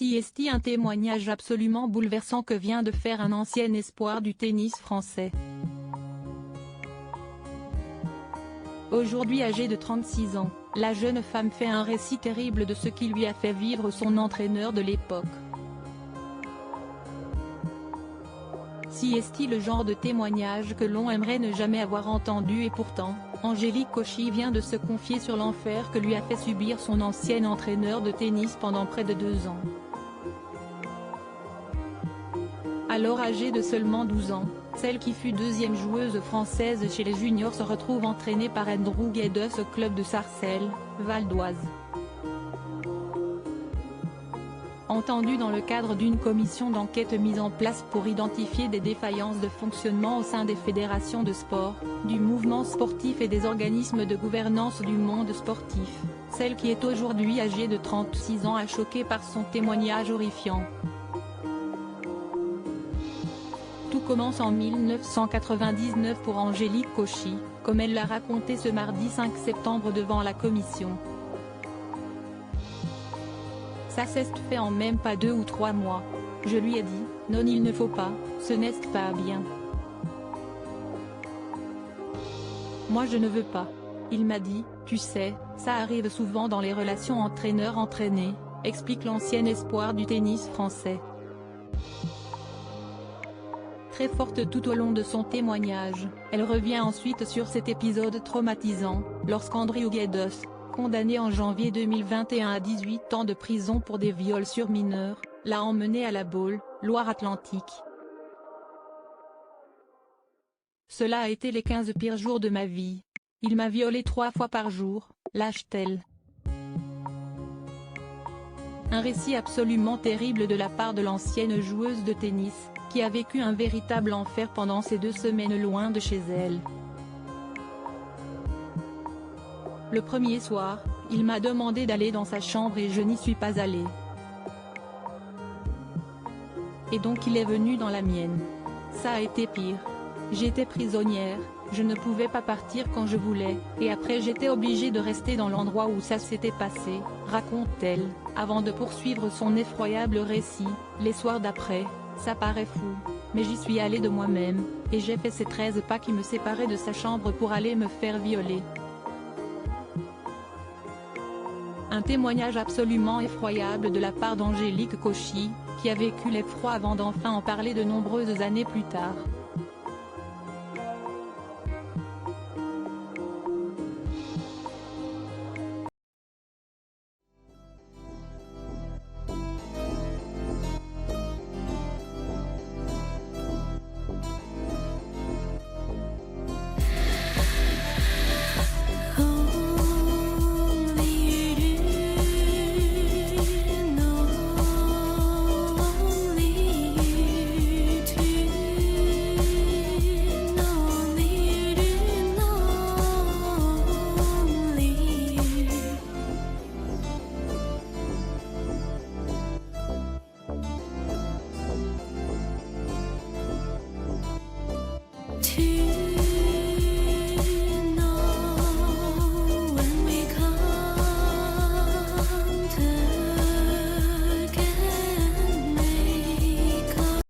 CST, un témoignage absolument bouleversant que vient de faire un ancien espoir du tennis français. Aujourd'hui âgée de 36 ans, la jeune femme fait un récit terrible de ce qui lui a fait vivre son entraîneur de l'époque. CST, le genre de témoignage que l'on aimerait ne jamais avoir entendu, et pourtant, Angélique Kochy vient de se confier sur l'enfer que lui a fait subir son ancien entraîneur de tennis pendant près de 2 ans. Alors âgée de seulement 12 ans, celle qui fut deuxième joueuse française chez les juniors se retrouve entraînée par Andrew Guedes au club de Sarcelles, Val d'Oise. Entendue dans le cadre d'une commission d'enquête mise en place pour identifier des défaillances de fonctionnement au sein des fédérations de sport, du mouvement sportif et des organismes de gouvernance du monde sportif, celle qui est aujourd'hui âgée de 36 ans a choqué par son témoignage horrifiant. Tout commence en 1999 pour Angélique Kochy, comme elle l'a raconté ce mardi 5 septembre devant la commission. Ça s'est fait en même pas 2 ou 3 mois. Je lui ai dit, non, il ne faut pas, ce n'est pas bien. Moi je ne veux pas. Il m'a dit, tu sais, ça arrive souvent dans les relations entraîneur-entraîné, explique l'ancien espoir du tennis français. Très forte tout au long de son témoignage, elle revient ensuite sur cet épisode traumatisant, lorsqu'Andrew Guedes, condamné en janvier 2021 à 18 ans de prison pour des viols sur mineurs, l'a emmené à La Baule, Loire-Atlantique. Cela a été les 15 pires jours de ma vie. Il m'a violée 3 fois par jour, lâche-t-elle. Un récit absolument terrible de la part de l'ancienne joueuse de tennis, qui a vécu un véritable enfer pendant ces 2 semaines loin de chez elle. Le premier soir, il m'a demandé d'aller dans sa chambre et je n'y suis pas allée. Et donc il est venu dans la mienne. Ça a été pire. J'étais prisonnière, je ne pouvais pas partir quand je voulais, et après j'étais obligée de rester dans l'endroit où ça s'était passé, raconte-t-elle, avant de poursuivre son effroyable récit. Les soirs d'après, ça paraît fou, mais j'y suis allée de moi-même, et j'ai fait ces 13 pas qui me séparaient de sa chambre pour aller me faire violer. Un témoignage absolument effroyable de la part d'Angélique Kochy, qui a vécu l'effroi avant d'enfin en parler de nombreuses années plus tard. To